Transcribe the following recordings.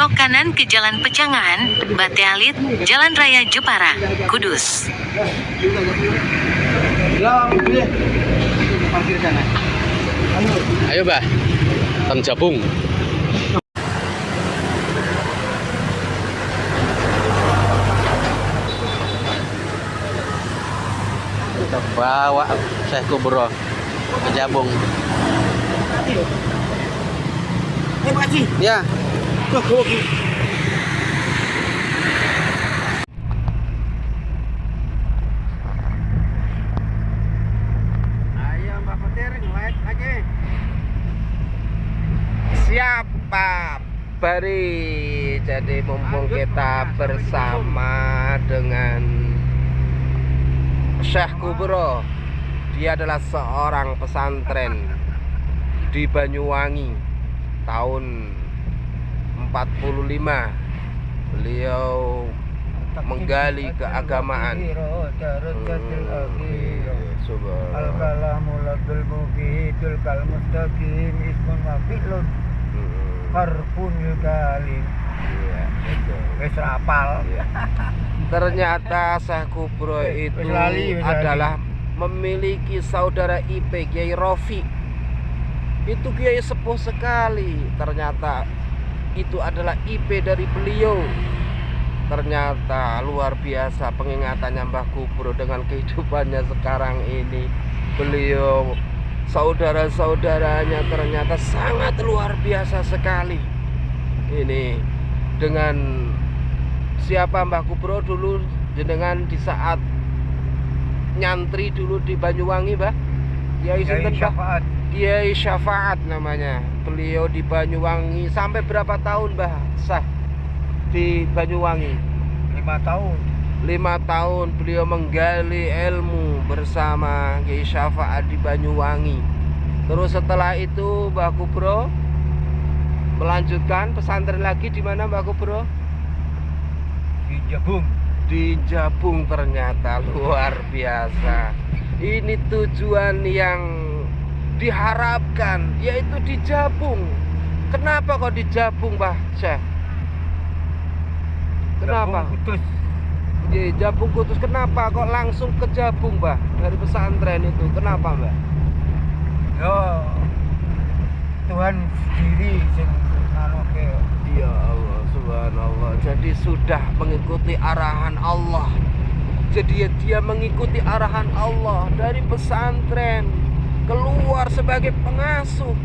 Belok kanan ke Jalan Pecangan, Bate Alit, Jalan Raya Jepara, Kudus. Ayo bah, tang Jabung. Kita bawa Syekh Kubro ke Jabung. Terima kasih. Ya. Ayo Mbak Petir, like aja. Siapa Bari? Jadi mumpung kita bersama dengan Syekh Kubro, dia adalah seorang pesantren di Banyuwangi tahun 45. Beliau menggali keagamaan. Al-kalamu labdul mufidul kal mustaqim ismun mafilun harfun yukalim. Iya, betul. Wis rapal. Ternyata Syekh Kubro itu adalah memiliki saudara IP Kiai Rofi. Itu kiai sepuh sekali. Ternyata itu adalah IP dari beliau. Ternyata luar biasa pengingatannya Mbah Kubro dengan kehidupannya sekarang ini. Beliau, saudara-saudaranya ternyata sangat luar biasa sekali. Ini dengan siapa Mbah Kubro dulu jenengan di saat nyantri dulu di Banyuwangi, Mbah? Kiai Syafaat. Kiai Syafaat namanya. Beliau di Banyuwangi sampai berapa tahun, Mbah? Sah di Banyuwangi 5 tahun. 5 tahun beliau menggali ilmu bersama Kiai Syafaat di Banyuwangi. Terus setelah itu Mbah Kubro melanjutkan pesantren lagi di mana Mbah Kubro? Di Jabung. Di Jabung. Ternyata luar biasa. Ini tujuan yang diharapkan, yaitu di Jabung. Kenapa kok di Jabung, Mbah Syekh? Kenapa? Jabung Kudus. Iya, Jabung Kudus. Kenapa kok langsung ke Jabung, Mbah? Dari pesantren itu. Kenapa, Mbah? Yo, Tuhan sendiri sing nganoke. Ya Allah, subhanallah. Jadi sudah mengikuti arahan Allah. Jadi dia mengikuti arahan Allah dari pesantren keluar sebagai pengasuh.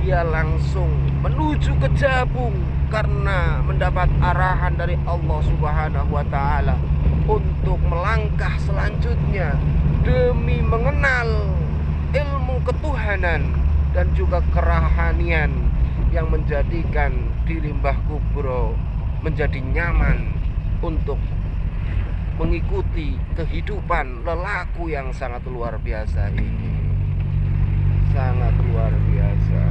Dia langsung menuju ke Jabung karena mendapat arahan dari Allah Subhanahu wa taala untuk melangkah selanjutnya demi mengenal ilmu ketuhanan dan juga kerohanian yang menjadikan diri Mbah Kubro menjadi nyaman untuk mengikuti kehidupan lelaku yang sangat luar biasa ini. Sangat luar biasa.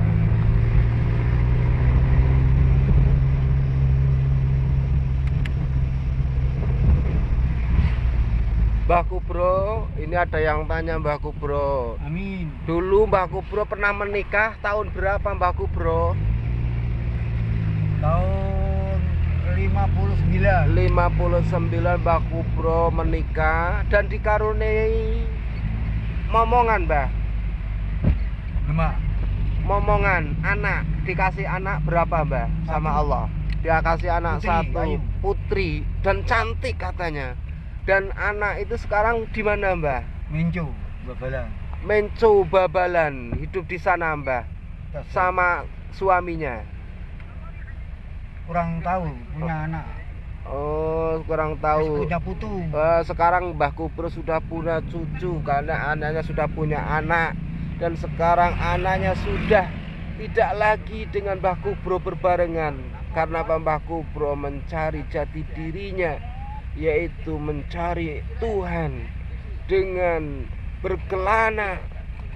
Mbah Kubro, ini ada yang tanya Mbah Kubro. Amin. Dulu Mbah Kubro pernah menikah tahun berapa Mbah Kubro? Tahun 59. 59 Mbah Kubro menikah dan dikaruniai momongan, Mbah. Momongan anak, dikasih anak berapa, Mbah? Sama Allah. Dia kasih anak Putri, 1 putri dan cantik katanya. Dan anak itu sekarang di mana, Mbah? Mencu Babalan. Mencu Babalan, hidup di sana, Mbah. Sama suaminya. Kurang tahu punya anak. Oh, kurang tahu. Punya putu. Sekarang Mbah Kubro sudah punya cucu karena anaknya sudah punya anak. Dan sekarang anaknya sudah tidak lagi dengan Mbah Kubro berbarengan. Karena Mbah Kubro mencari jati dirinya, yaitu mencari Tuhan dengan berkelana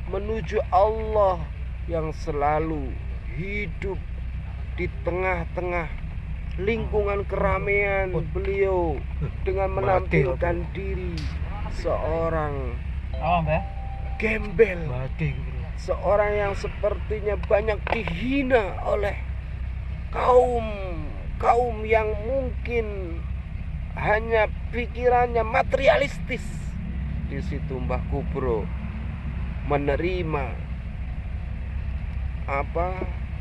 menuju Allah yang selalu hidup di tengah-tengah lingkungan keramaian. Beliau dengan menampilkan diri seorang gembel, seorang yang sepertinya banyak dihina oleh kaum kaum yang mungkin hanya pikirannya materialistis. Di situ Mbah Kubro menerima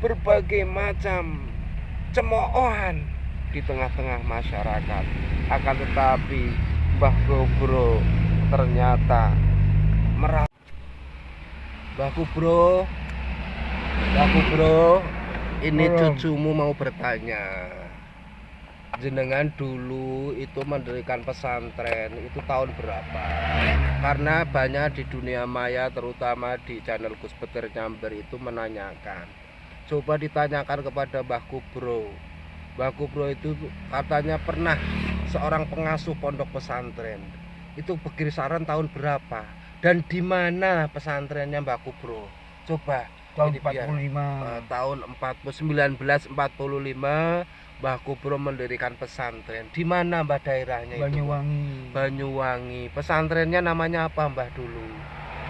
berbagai macam cemoohan di tengah-tengah masyarakat. Akan tetapi Mbah Kubro ternyata merasa. Mbah Kubro, ini cucumu mau bertanya. Jenengan dulu itu mendirikan pesantren itu tahun berapa? Karena banyak di dunia maya, terutama di channel Gus Petir Nyamber itu menanyakan. Coba ditanyakan kepada Mbah Kubro. Mbah Kubro itu katanya pernah seorang pengasuh pondok pesantren. Itu berkisaran tahun berapa? Dan di mana pesantrennya Mbah Kubro? Coba tahun ini biar, 45. tahun 1945 Mbah Kubro mendirikan pesantren. Di mana Mbah daerahnya itu? Banyuwangi. Banyuwangi. Pesantrennya namanya apa Mbah dulu?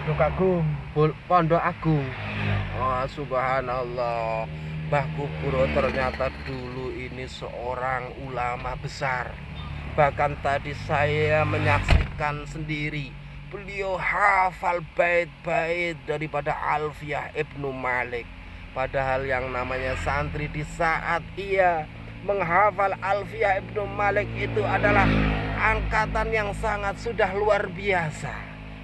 Pondok Agung. Pondok Agung. Oh, subhanallah. Mbah Kubro ternyata dulu ini seorang ulama besar. Bahkan tadi saya menyaksikan sendiri, beliau hafal bait-bait daripada Alfiyah Ibnu Malik. Padahal yang namanya santri di saat ia menghafal Alfiyah Ibnu Malik itu adalah angkatan yang sangat sudah luar biasa.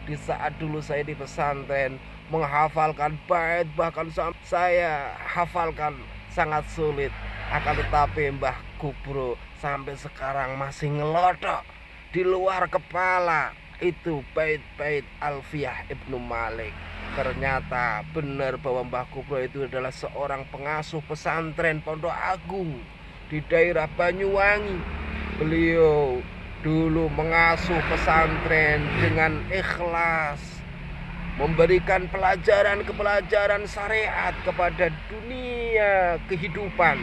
Di saat dulu saya di pesantren menghafalkan bait, bahkan saya hafalkan sangat sulit. Akan tetapi Mbah Kubro sampai sekarang masih ngelodok di luar kepala itu bait-bait Alfiyah Ibnu Malik. Ternyata benar bahwa Mbah Kubro itu adalah seorang pengasuh pesantren Pondok Agung di daerah Banyuwangi. Beliau dulu mengasuh pesantren dengan ikhlas, memberikan pelajaran syariat kepada dunia kehidupan.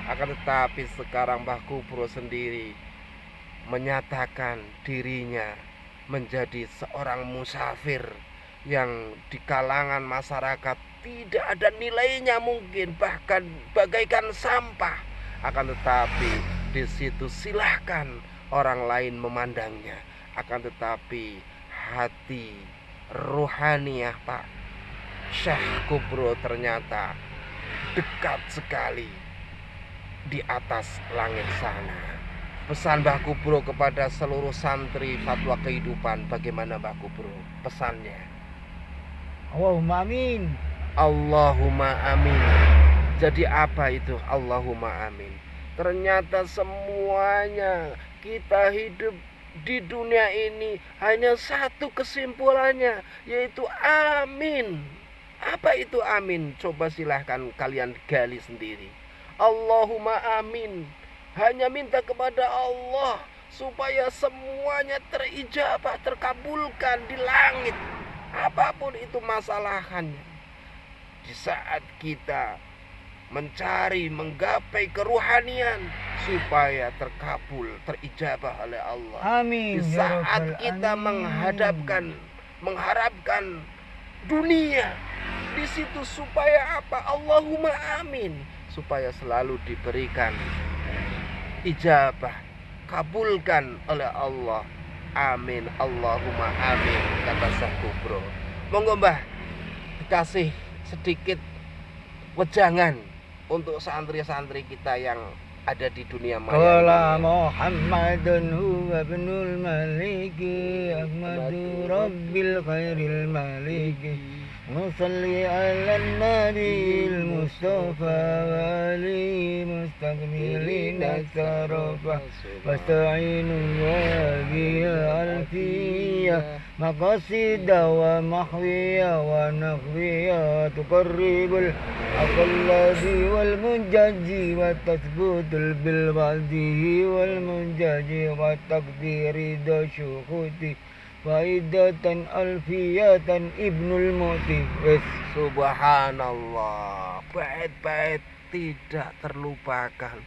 Akan tetapi sekarang Mbah Kubro sendiri menyatakan dirinya menjadi seorang musafir yang di kalangan masyarakat tidak ada nilainya, mungkin bahkan bagaikan sampah. Akan tetapi di situ silahkan orang lain memandangnya. Akan tetapi hati ruhaniah Pak Syekh Kubro ternyata dekat sekali di atas langit sana. Pesan Mbah Kubro kepada seluruh santri Fatwa Kehidupan, bagaimana Mbah Kubro pesannya? Allahumma amin. Allahumma amin. Jadi apa itu Allahumma amin? Ternyata semuanya kita hidup di dunia ini hanya satu kesimpulannya, yaitu amin. Apa itu amin? Coba silahkan kalian gali sendiri. Allahumma amin. Hanya minta kepada Allah supaya semuanya terijabah, terkabulkan di langit. Apapun itu masalahannya. Di saat kita mencari, menggapai keruhanian supaya terkabul, terijabah oleh Allah. Amin. Di ya saat Rabbal kita alamin. mengharapkan dunia, di situ supaya apa? Allahumma amin, supaya selalu diberikan ijabah, kabulkan oleh Allah. Amin, Allahumma amin, kata Syekh Kubro. Monggo Mbah, dikasih sedikit wejangan untuk santri-santri kita yang ada di dunia maya. Qala Muhammadun huwa ibnul maliki Ahmadu rabbil khairil maliki Musalli ala nabiil Mustafa wa alihi mustaqbilina sarafa Wasta'inu wa biya alfiyah Maqasida wa mahwiya wa nahwiya Tuqarribul aqalladhi wal munjaji Wa tasbutul bil wadihi wal munjaji Wa taqdiri da syukuti Faidatan alfiyatan ibnul mu'ti. Subhanallah, bait-bait tidak terlupakan.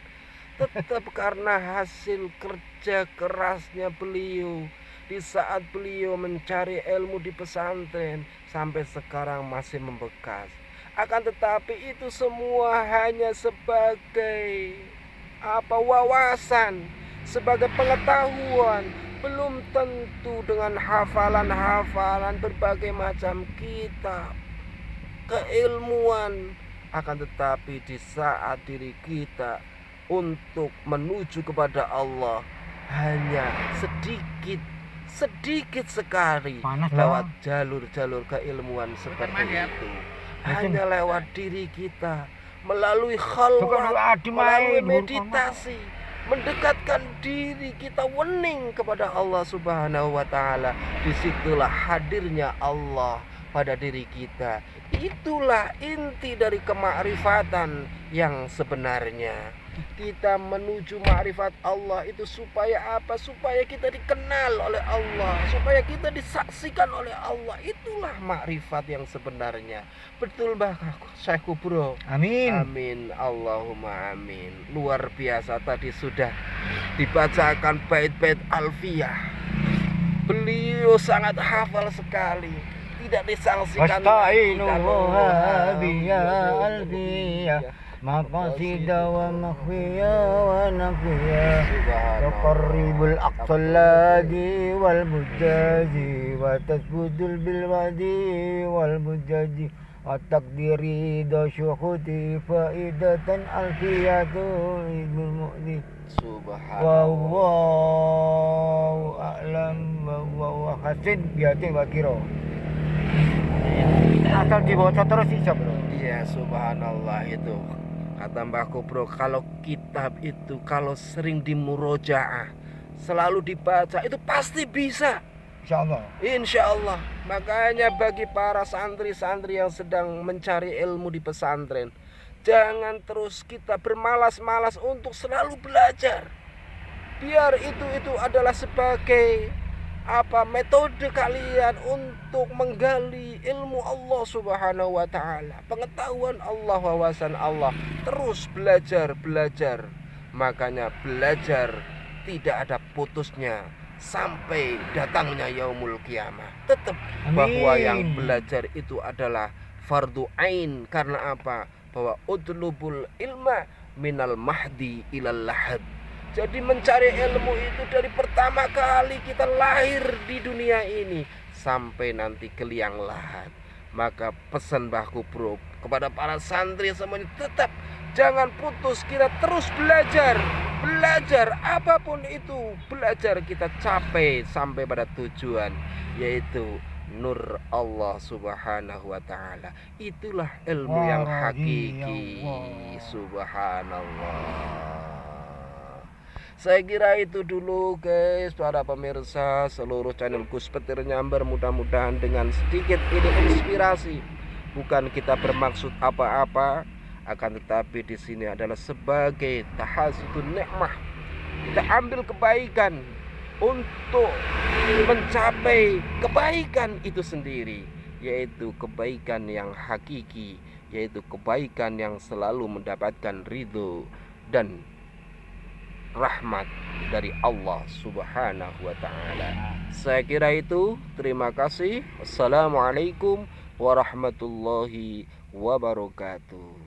Tetap karena hasil kerja kerasnya beliau. Di saat beliau mencari ilmu di pesantren, sampai sekarang masih membekas. Akan tetapi itu semua hanya sebagai wawasan, sebagai pengetahuan, belum tentu dengan hafalan-hafalan berbagai macam kitab, keilmuan, akan tetapi di saat diri kita untuk menuju kepada Allah hanya sedikit sekali lewat jalur-jalur keilmuan seperti itu, hanya lewat diri kita, melalui khalwat, melalui meditasi, mendekatkan diri kita wening kepada Allah Subhanahu wa Ta'ala. Disitulah hadirnya Allah pada diri kita. Itulah inti dari kemakrifatan yang sebenarnya. Kita menuju makrifat Allah itu supaya apa? Supaya kita dikenal oleh Allah, supaya kita disaksikan oleh Allah. Itulah makrifat yang sebenarnya. Betul Mbah Syekh Kubro? Amin. Amin, Allahumma amin. Luar biasa, tadi sudah dibacakan bait-bait alfiyah. Beliau sangat hafal sekali, tidak disangsikan. Wasta'inuha biya alfiyah maqasida wa makhfiya wa nafiya tuqarribul aqsal ladi wal mujazi wa tasbudul bil wadi wal mujazi wa taqdiri da syuhuti faidatan alfiyatu ibul mu'li. Subhanallah. Wallahu a'lam wa hasin biatin wa kiro. Asal dibaca terus bisa bro. Iya, subhanallah. Itu kata Mbah Kubro, kalau kitab itu kalau sering dimurojaah, selalu dibaca, itu pasti bisa, InsyaAllah. insya Allah. Makanya bagi para santri-santri yang sedang mencari ilmu di pesantren, jangan terus kita bermalas-malas untuk selalu belajar. Biar itu adalah sebagai metode kalian untuk menggali ilmu Allah Subhanahu wa Ta'ala, pengetahuan Allah, wawasan Allah. Terus belajar. Makanya belajar tidak ada putusnya sampai datangnya yaumul kiamah. Tetap bahwa yang belajar itu adalah fardu ain. Karena apa? Bahwa utlubul ilma minal mahdi ilal lahad. Jadi mencari ilmu itu dari pertama kali kita lahir di dunia ini sampai nanti ke liang lahat. Maka pesan Mbah Kubro kepada para santri semuanya, tetap jangan putus, kita terus belajar apapun itu, belajar kita capai sampai pada tujuan, yaitu nur Allah Subhanahu wa Ta'ala. Itulah ilmu yang hakiki. Subhanallah. Saya kira itu dulu guys, para pemirsa seluruh channelku Petir Nyamber. Mudah-mudahan dengan sedikit ini inspirasi. Bukan kita bermaksud apa-apa, akan tetapi di sini adalah sebagai tahasudun nikmah. Kita ambil kebaikan untuk mencapai kebaikan itu sendiri, yaitu kebaikan yang hakiki, yaitu kebaikan yang selalu mendapatkan ridho dan rahmat dari Allah Subhanahu wa Ta'ala. Saya kira itu. Terima kasih. Assalamualaikum warahmatullahi wabarakatuh.